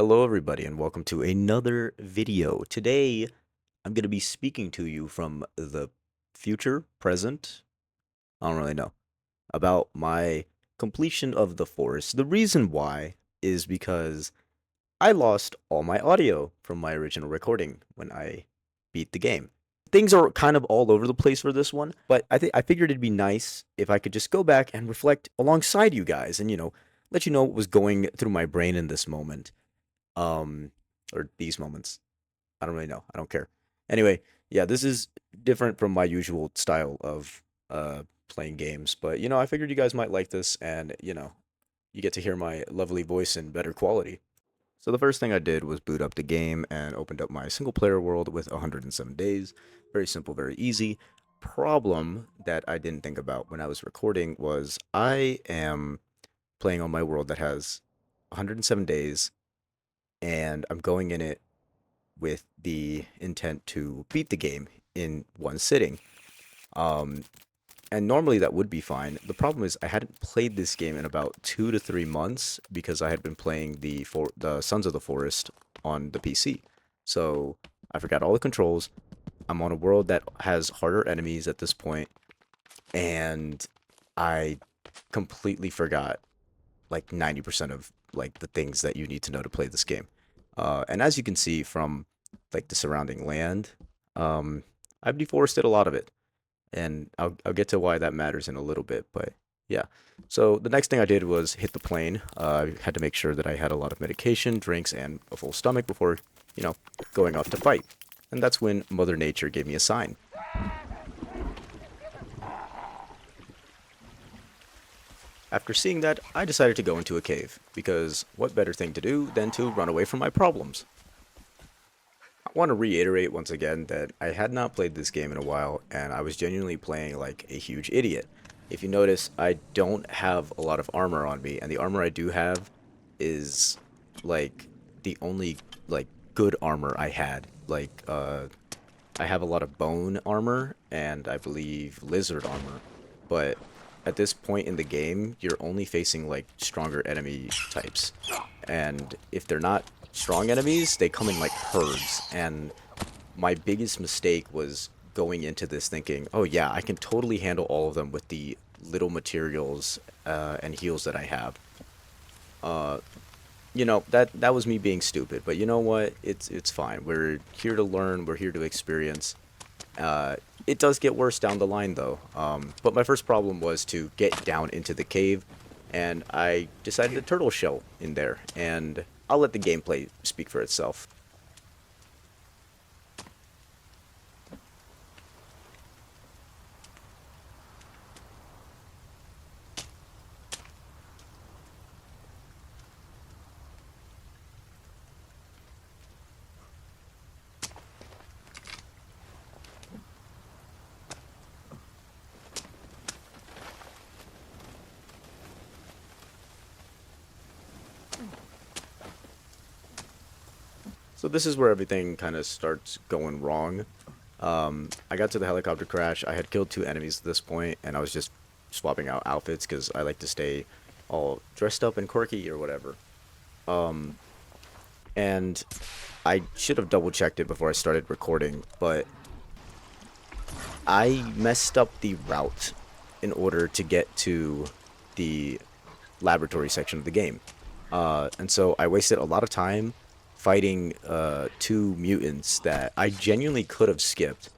Hello everybody and welcome to another video. Today I'm going to be speaking to you from the future, present, I don't really know, about my completion of the forest. The reason why is because I lost all my audio from my original recording when I beat the game. Things are kind of all over the place for this one, but I figured it'd be nice if I could just go back and reflect alongside you guys and let you know what was going through my brain in this moment. Um or these moments. I don't really know. I don't care. Anyway, yeah, this is different from my usual style of playing games, but I figured you guys might like this and you get to hear my lovely voice in better quality. So the first thing I did was boot up the game and opened up my single player world with 107 days. Very simple, very easy. Problem that I didn't think about when I was recording was I am playing on my world that has 107 days and I'm going in it with the intent to beat the game in one sitting. Um, and normally that would be fine. The problem is I hadn't played this game in about 2 to 3 months because I had been playing the Sons of the Forest on the PC. So I forgot all the controls. I'm on a world that has harder enemies at this point, and I completely forgot like 90% of like the things that you need to know to play this game. And as you can see from like the surrounding land, um, I've deforested a lot of it, and I'll get to why that matters in a little bit. But yeah, so the next thing I did was hit the plane. I had to make sure that I had a lot of medication, drinks, and a full stomach before going off to fight. And that's when Mother Nature gave me a sign. After seeing that, I decided to go into a cave, because what better thing to do than to run away from my problems? I want to reiterate once again that I had not played this game in a while, and I was genuinely playing like a huge idiot. If you notice, I don't have a lot of armor on me, and the armor I do have is like the only like good armor I had. I have a lot of bone armor and I believe lizard armor, but at this point in the game, you're only facing like stronger enemy types. And if they're not strong enemies, they come in like herds. And my biggest mistake was going into this thinking, oh yeah, I can totally handle all of them with the little materials and heals that I have. Uh, that was me being stupid, but you know what? It's fine. We're here to learn. We're here to experience. Uh, it does get worse down the line, though. But my first problem was to get down into the cave, and I decided to turtle shell in there, and I'll let the gameplay speak for itself. So this is where everything kind of starts going wrong. I got to the helicopter crash. I had killed two enemies at this point, and I was just swapping out outfits because I like to stay all dressed up and quirky or whatever. Um, and I should have double checked it before I started recording, but I messed up the route in order to get to the laboratory section of the game. And so I wasted a lot of time fighting two mutants that I genuinely could have skipped.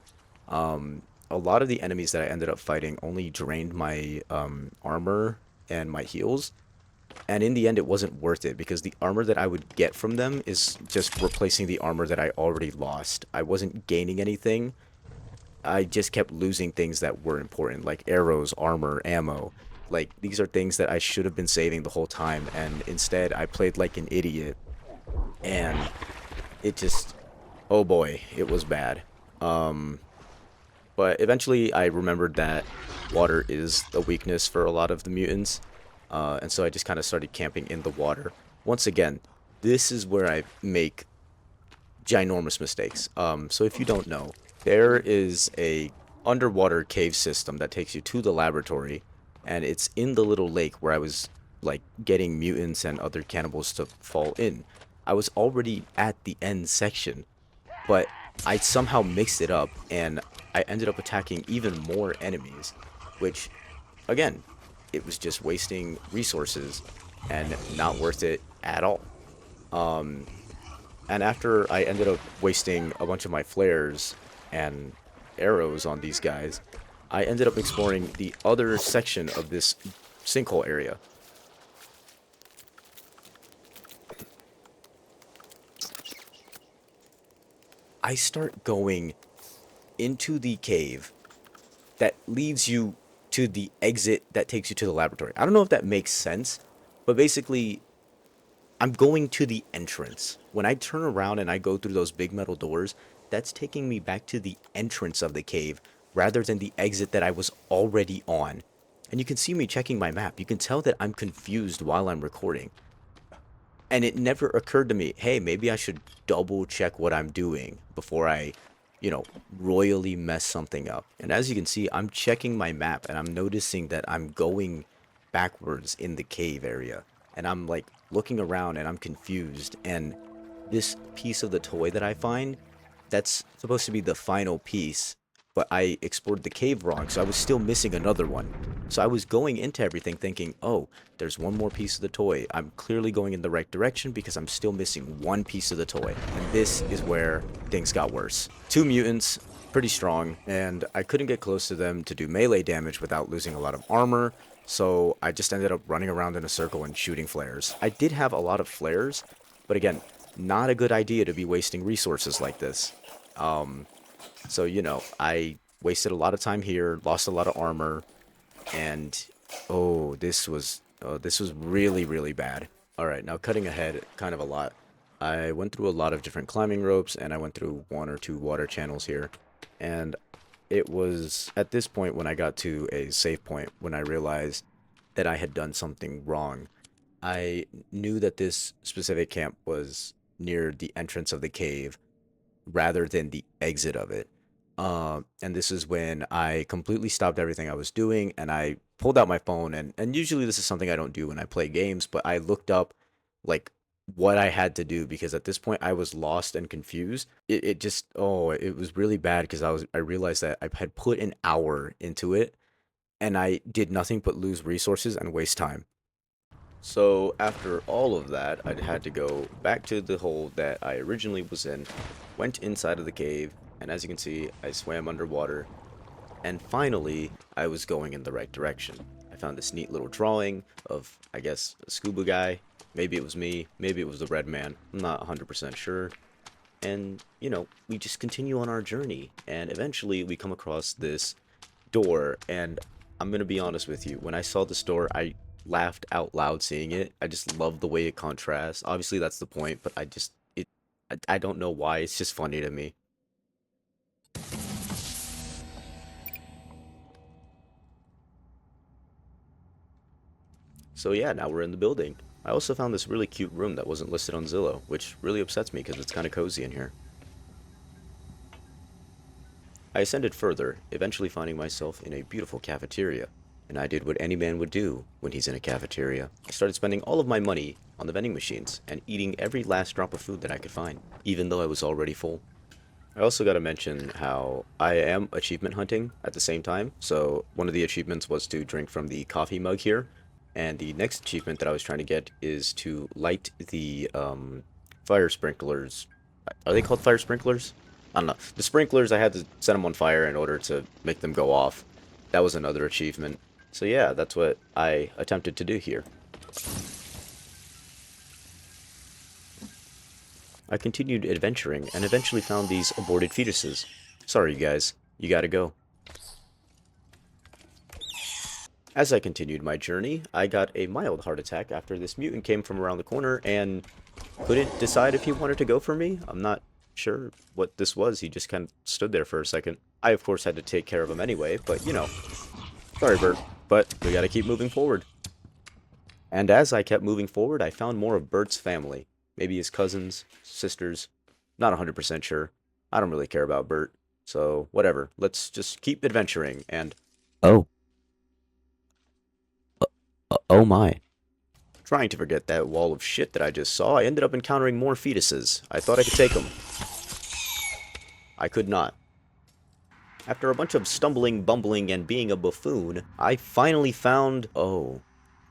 A lot of the enemies that I ended up fighting only drained my armor and my heals. And in the end, it wasn't worth it because the armor that I would get from them is just replacing the armor that I already lost. I wasn't gaining anything. I just kept losing things that were important, like arrows, armor, ammo. Like, these are things that I should have been saving the whole time, and instead I played like an idiot, and it just, oh boy, it was bad. Um, but eventually I remembered that water is a weakness for a lot of the mutants, and so I just kind of started camping in the water. Once again, this is where I make ginormous mistakes. So if you don't know, there is a underwater cave system that takes you to the laboratory, and it's in the little lake where I was like getting mutants and other cannibals to fall in. I was already at the end section, but I somehow mixed it up and I ended up attacking even more enemies, which, again, it was just wasting resources and not worth it at all. Um, and after I ended up wasting a bunch of my flares and arrows on these guys, I ended up exploring the other section of this sinkhole area. I start going into the cave that leads you to the exit that takes you to the laboratory. I don't know if that makes sense, but basically, I'm going to the entrance. When I turn around and I go through those big metal doors, that's taking me back to the entrance of the cave rather than the exit that I was already on. And you can see me checking my map. You can tell that I'm confused while I'm recording. And it never occurred to me, hey, maybe I should double check what I'm doing before I, royally mess something up. And as you can see, I'm checking my map and I'm noticing that I'm going backwards in the cave area. And I'm like looking around and I'm confused. And this piece of the toy that I find, that's supposed to be the final piece, but I explored the cave wrong, so I was still missing another one. So I was going into everything thinking, oh, there's one more piece of the toy. I'm clearly going in the right direction because I'm still missing one piece of the toy. And this is where things got worse. Two mutants, pretty strong, and I couldn't get close to them to do melee damage without losing a lot of armor, so I just ended up running around in a circle and shooting flares. I did have a lot of flares, but again, not a good idea to be wasting resources like this. So, I wasted a lot of time here, lost a lot of armor, and oh, this was really, really bad. All right, now cutting ahead kind of a lot. I went through a lot of different climbing ropes, and I went through one or two water channels here. And it was at this point when I got to a safe point when I realized that I had done something wrong. I knew that this specific camp was near the entrance of the cave rather than the exit of it. And this is when I completely stopped everything I was doing and I pulled out my phone and usually this is something I don't do when I play games, but I looked up like what I had to do because at this point I was lost and confused. It just it was really bad because I realized that I had put an hour into it and I did nothing but lose resources and waste time. So after all of that, I had to go back to the hole that I originally was in, went inside of the cave, and as you can see, I swam underwater, and finally, I was going in the right direction. I found this neat little drawing of, I guess, a scuba guy. Maybe it was me, maybe it was the red man, I'm not 100% sure. And, we just continue on our journey, and eventually we come across this door, and I'm gonna be honest with you, when I saw this door, I laughed out loud seeing it. I just love the way it contrasts. Obviously, that's the point, but I don't know why. It's just funny to me. So yeah, now we're in the building. I also found this really cute room that wasn't listed on Zillow, which really upsets me because it's kind of cozy in here. I ascended further, eventually finding myself in a beautiful cafeteria, and I did what any man would do when he's in a cafeteria. I started spending all of my money on the vending machines and eating every last drop of food that I could find, even though I was already full. I also got to mention how I am achievement hunting at the same time. So one of the achievements was to drink from the coffee mug here, and the next achievement that I was trying to get is to light the fire sprinklers. Are they called fire sprinklers? I don't know. The sprinklers, I had to set them on fire in order to make them go off. That was another achievement. So yeah, that's what I attempted to do here. I continued adventuring and eventually found these aborted fetuses. Sorry, you guys. You gotta go. As I continued my journey, I got a mild heart attack after this mutant came from around the corner and couldn't decide if he wanted to go for me. I'm not sure what this was. He just kind of stood there for a second. I, of course, had to take care of him anyway, but, sorry, Bert, but we gotta keep moving forward. And as I kept moving forward, I found more of Bert's family. Maybe his cousins, sisters. Not 100% sure. I don't really care about Bert. So, whatever. Let's just keep adventuring and... Oh. Oh my. Trying to forget that wall of shit that I just saw, I ended up encountering more fetuses. I thought I could take them. I could not. After a bunch of stumbling, bumbling, and being a buffoon, I finally found... Oh.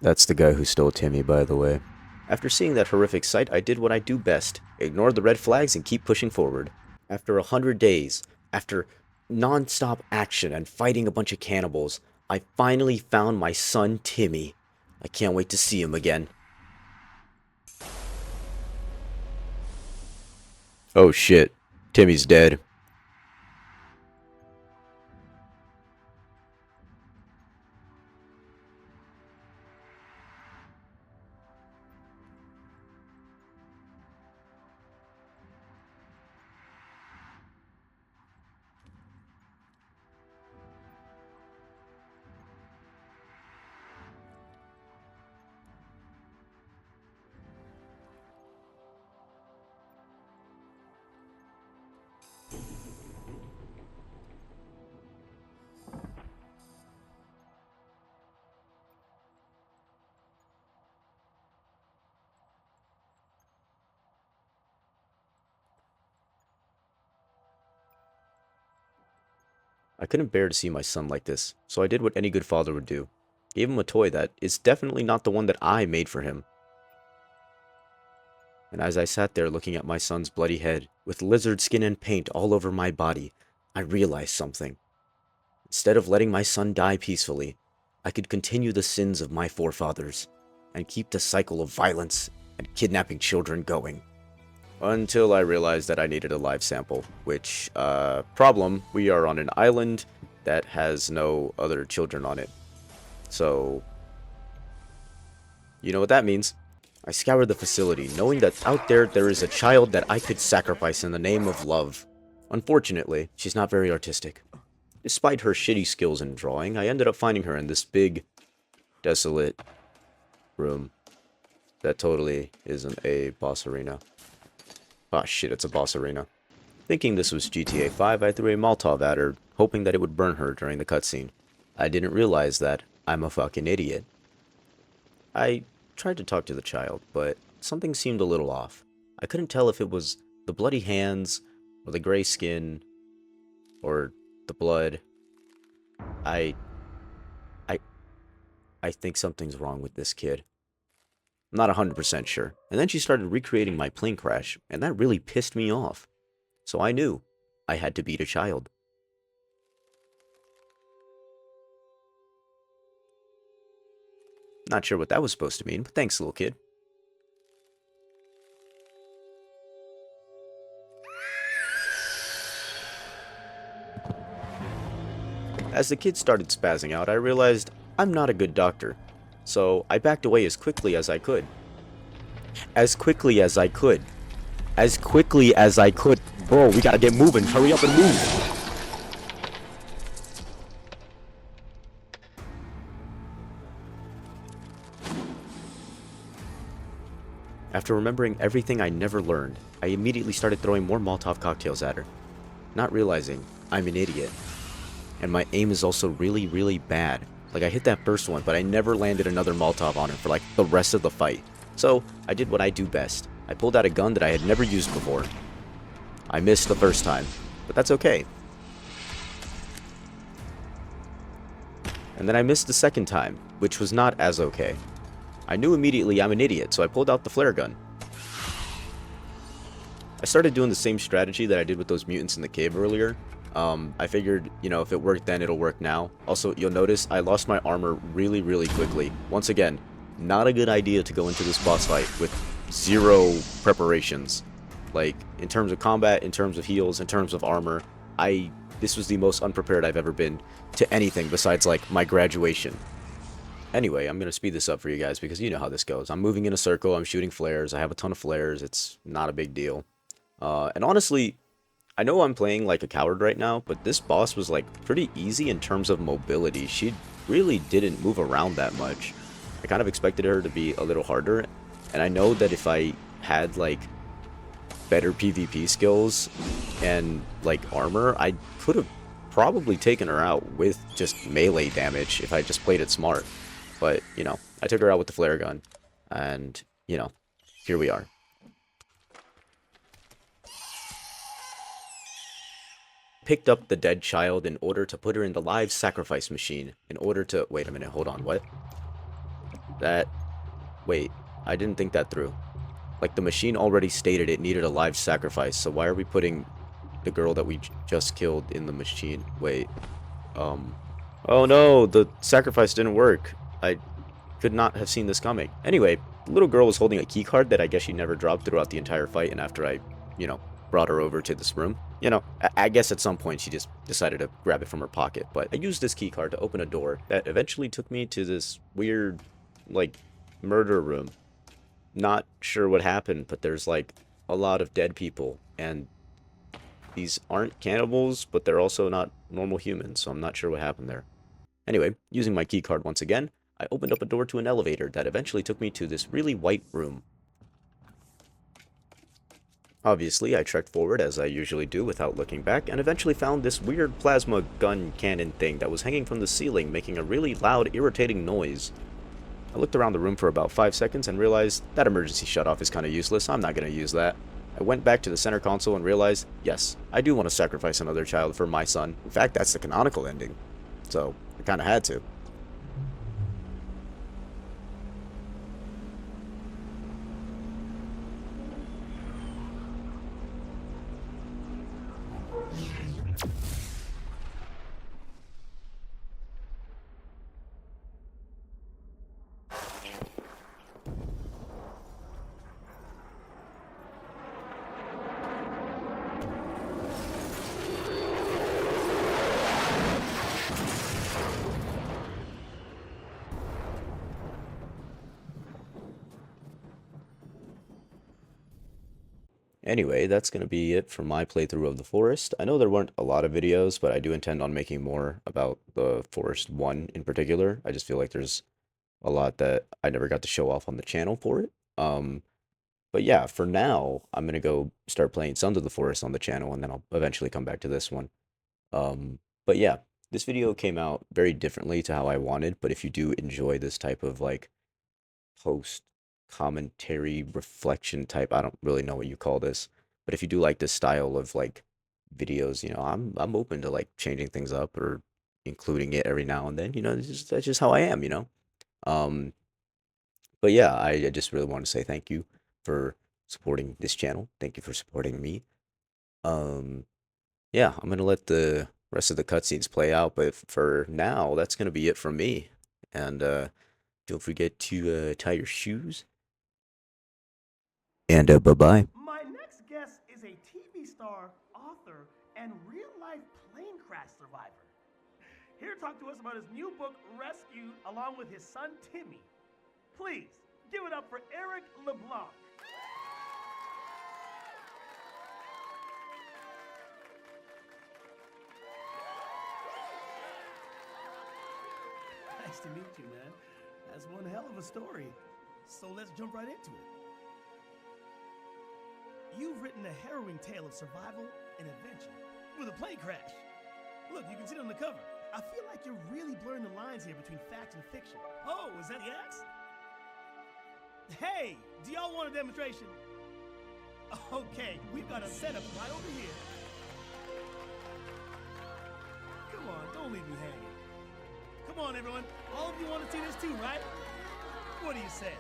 That's the guy who stole Timmy, by the way. After seeing that horrific sight, I did what I do best. Ignored the red flags and keep pushing forward. After 100 days, after non-stop action and fighting a bunch of cannibals, I finally found my son Timmy. I can't wait to see him again. Oh shit. Timmy's dead. I couldn't bear to see my son like this, so I did what any good father would do. Gave him a toy that is definitely not the one that I made for him. And as I sat there looking at my son's bloody head, with lizard skin and paint all over my body, I realized something. Instead of letting my son die peacefully, I could continue the sins of my forefathers, and keep the cycle of violence and kidnapping children going. Until I realized that I needed a live sample, which, problem, we are on an island that has no other children on it. So, you know what that means. I scoured the facility, knowing that out there is a child that I could sacrifice in the name of love. Unfortunately, she's not very artistic. Despite her shitty skills in drawing, I ended up finding her in this big, desolate room that totally isn't a boss arena. Ah shit, it's a boss arena. Thinking this was GTA 5, I threw a Molotov at her, hoping that it would burn her during the cutscene. I didn't realize that I'm a fucking idiot. I tried to talk to the child, but something seemed a little off. I couldn't tell if it was the bloody hands, or the gray skin, or the blood. I think something's wrong with this kid. I'm not 100% sure. And then she started recreating my plane crash, and that really pissed me off. So I knew I had to beat a child. Not sure what that was supposed to mean, but thanks, little kid. As the kid started spazzing out, I realized I'm not a good doctor. So I backed away as quickly as I could. As quickly as I could. As quickly as I could. Bro, we gotta get moving. Hurry up and move. After remembering everything I never learned, I immediately started throwing more Molotov cocktails at her, not realizing I'm an idiot. And my aim is also really, really bad. Like, I hit that first one, but I never landed another Molotov on her for, like, the rest of the fight. So, I did what I do best. I pulled out a gun that I had never used before. I missed the first time, but that's okay. And then I missed the second time, which was not as okay. I knew immediately I'm an idiot, so I pulled out the flare gun. I started doing the same strategy that I did with those mutants in the cave earlier. I figured, you know, if it worked then, it'll work now. Also, you'll notice I lost my armor really, really quickly. Once again, not a good idea to go into this boss fight with zero preparations. Like, in terms of combat, in terms of heals, in terms of armor, this was the most unprepared I've ever been to anything besides, like, my graduation. Anyway, I'm going to speed this up for you guys because you know how this goes. I'm moving in a circle, I'm shooting flares, I have a ton of flares, it's not a big deal. And honestly, I know I'm playing like a coward right now, but this boss was like pretty easy in terms of mobility. She really didn't move around that much. I kind of expected her to be a little harder, and I know that if I had like better PvP skills and like armor, I could have probably taken her out with just melee damage if I just played it smart. But, you know, I took her out with the flare gun. And, you know, here we are. Picked up the dead child in order to put her in the live sacrifice machine. In order to... Wait a minute, hold on, what? Wait, I didn't think that through. Like, the machine already stated it needed a live sacrifice, so why are we putting the girl that we just killed in the machine? Wait, oh no, the sacrifice didn't work. I could not have seen this coming. Anyway, the little girl was holding a key card that I guess she never dropped throughout the entire fight, and after I, you know, brought her over to this room, you know, I guess at some point she just decided to grab it from her pocket, but I used this key card to open a door that eventually took me to this weird, like, murder room. Not sure what happened, but there's, like, a lot of dead people, and these aren't cannibals, but they're also not normal humans, so I'm not sure what happened there. Anyway, using my key card once again, I opened up a door to an elevator that eventually took me to this really white room. Obviously, I trekked forward as I usually do without looking back, and eventually found this weird plasma gun cannon thing that was hanging from the ceiling, making a really loud, irritating noise. I looked around the room for about 5 seconds and realized that emergency shutoff is kind of useless. I'm not going to use that. I went back to the center console and realized, yes, I do want to sacrifice another child for my son. In fact, that's the canonical ending. So, I kind of had to. Anyway, that's going to be it for my playthrough of The Forest. I know there weren't a lot of videos, but I do intend on making more about The Forest 1 in particular. I just feel like there's a lot that I never got to show off on the channel for it. But yeah, for now, I'm going to go start playing Sons of the Forest on the channel, and then I'll eventually come back to this one. But yeah, this video came out very differently to how I wanted, but if you do enjoy this type of, like, post commentary reflection type, I don't really know what you call this, but if you do like this style of, like, videos, you know, I'm open to, like, changing things up or including it every now and then, you know, that's just how I am, you know. Um but yeah, I just really want to say thank you for supporting this channel. Thank you for supporting me. Um yeah, I'm gonna let the rest of the cutscenes play out, but for now, that's gonna be it from me. And don't forget to tie your shoes. And bye-bye. My next guest is a TV star, author, and real life plane crash survivor. Here to talk to us about his new book, Rescued, along with his son, Timmy. Please give it up for Eric LeBlanc. Nice to meet you, man. That's one hell of a story. So let's jump right into it. You've written a harrowing tale of survival and adventure with a plane crash. Look, you can see it on the cover. I feel like you're really blurring the lines here between fact and fiction. Oh, is that the axe? Hey, do y'all want a demonstration? Okay, we've got a setup right over here. Come on, don't leave me hanging. Come on, everyone. All of you want to see this too, right? What do you say?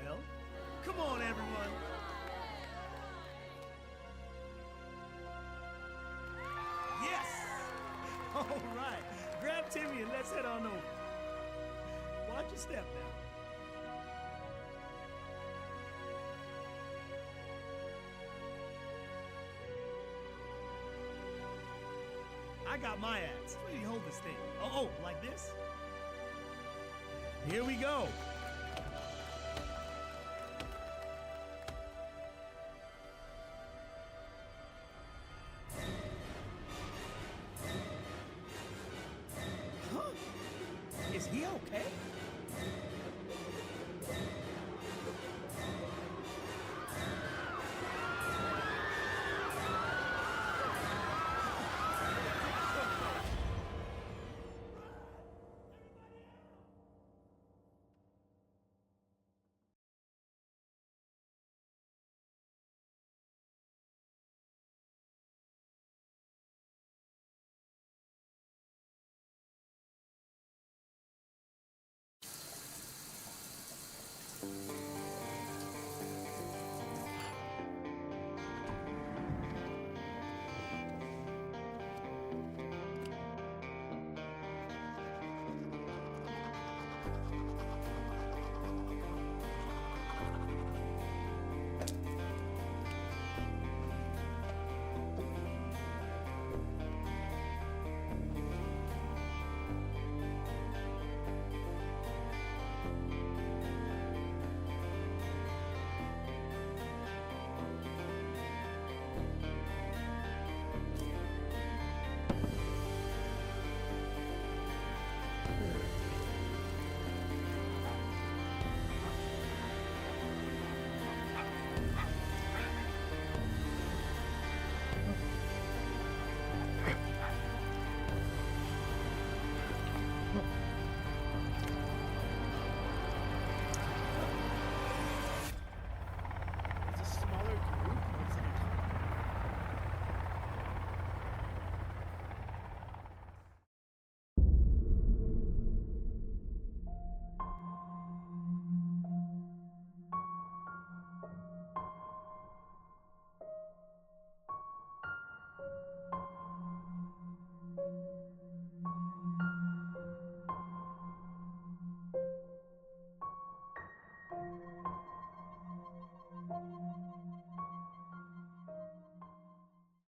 Well, come on, everyone. Yes! All right. Grab Timmy and let's head on over. Watch your step now. I got my axe. Where do you hold this thing? Oh, like this? Here we go.